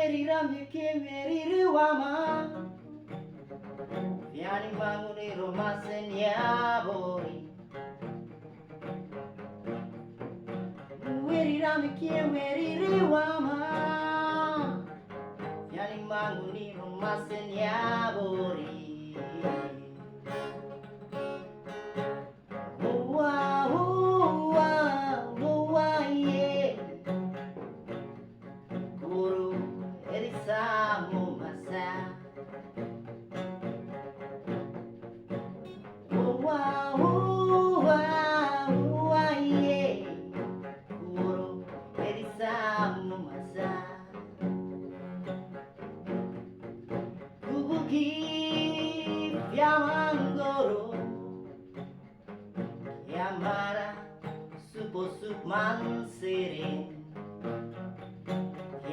Nueriramye kemeriruama Viani manguni romaseniabori Nueriramye kemeriruama Viani manguni romaseniabori Yamara supo supman sirin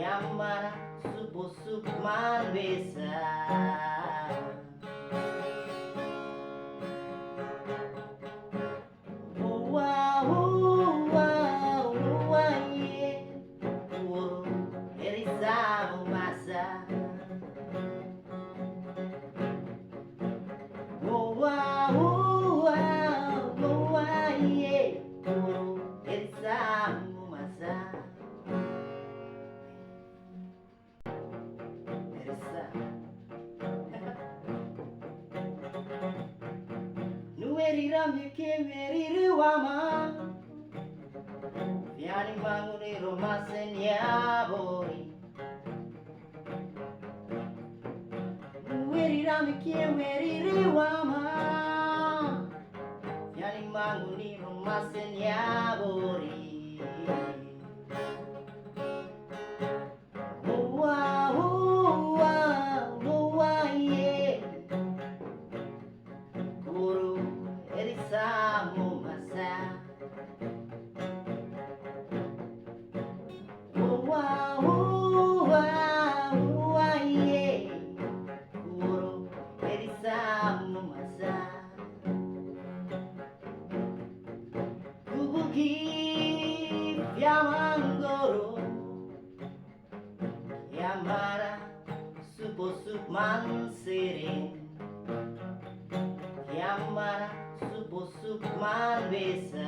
Yamara supo supman besa Nueriramye kemeriruama Viani manguni romaseniabori Nueriramye kemeriruama Viani manguni romaseniabori Yamara supo supman sirin Yamara supo supman besa